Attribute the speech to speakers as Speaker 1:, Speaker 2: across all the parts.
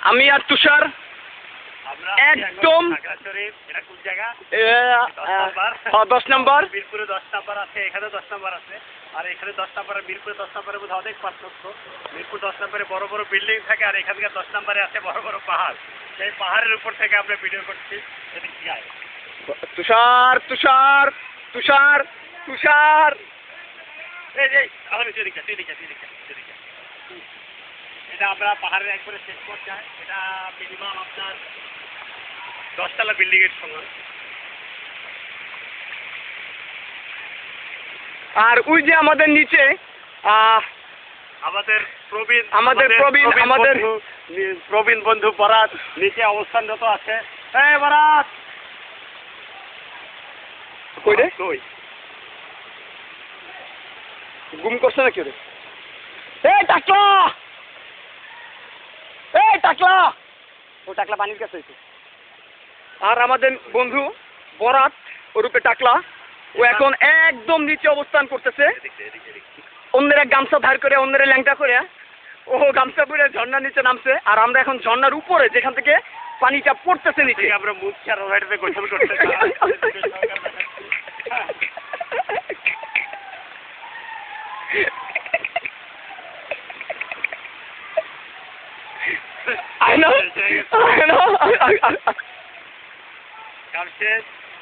Speaker 1: আমি আর তুষার একদম 10 নম্বর
Speaker 2: মিরপুরে 10 নম্বর আছে, এখানে 10 নম্বর আছে, আর এখানে 10 নম্বর, মিরপুরে 10 নম্বরের মধ্যে অনেক পার্থক্য। মিরপুর 10 নম্বরে বড় বড় বিল্ডিং থাকে, আর এখানকার 10 নম্বরে আছে বড় বড় পাহাড়। সেই পাহাড়ের উপর থেকে আমরা ভিডিও করছি।
Speaker 1: তুষার তুষার তুষার তুষার
Speaker 2: এটা আমরা পাহাড়ের একবারে শেষ পর্যায়ে, এটা মিনিমাম আপনার 10 তলা বিল্ডিং এর সমান।
Speaker 1: আর ওই যে আমাদের নিচে
Speaker 2: আমাদের প্রবীণ বন্ধু বরাত নিচে অবস্থানরত আছে। এই বরাত
Speaker 1: কই রে? গুম করছে নাকি রে? এই টাকলা, এই টাকলা, ও টাকলা পানির কাছে হয়েছে। আর আমাদের বন্ধু বরাত ওরূপে টাকলা, ও এখন একদম নিচে অবস্থান করতেছে। অন্যের এক গামছা ধার করে, অন্যের ল্যাংটা করে ও গামছা পরে ঝর্ণার নিচে নামছে। আর আমরা এখন ঝর্ণার উপরে, যেখান থেকে পানিটা পড়তেছে নিচে,
Speaker 2: আমরা মুখে আর ওয়াইডে গোসল করতে
Speaker 1: I know.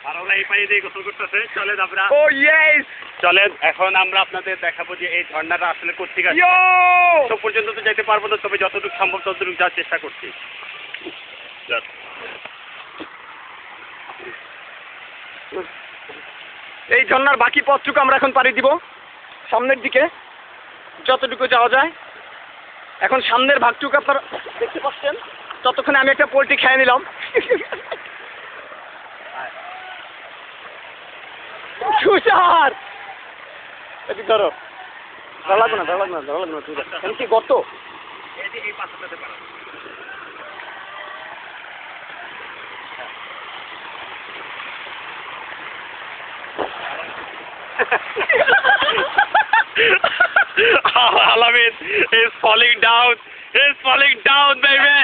Speaker 2: আর আমরা এই পানি দিয়ে গোসল করতেছে। চলেন আমরা,
Speaker 1: oh yes,
Speaker 2: চলেন এখন আমরা আপনাদের দেখাবো যে এই ঝর্ণাটা আসলে কোথেকে আসছে। তো পর্যন্ত তো যেতে পারবো না, তবে যতটুকু সম্ভব ততটুকু যাওয়ার চেষ্টা করছি।
Speaker 1: এই ঝর্ণার বাকি পথটুকু আমরা এখন পাড়ি দিব সামনের দিকে, যতটুকু যাওয়া যায়। এখন সামনের ভাগটুকু আপনারা দেখতে পাচ্ছেন। ততক্ষণে আমি একটা পোল্ট্রি খেয়ে নিলাম। তুষার এদিক ধরো, ধরা লাগবে না, ধরা লাগবে না, ধরা লাগবে না। তুই কি গর্ত?
Speaker 2: এই পাথরটাতে পারো। Alamin is falling down. He's falling down, baby.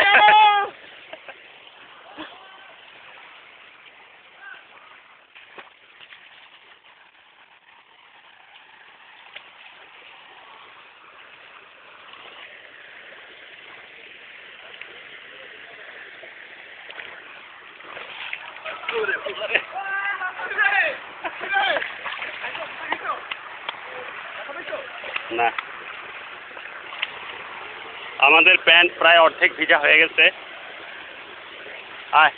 Speaker 2: না, আমাদের প্যান্ট প্রায় অর্ধেক ভিজা হয়ে গেছে। আয়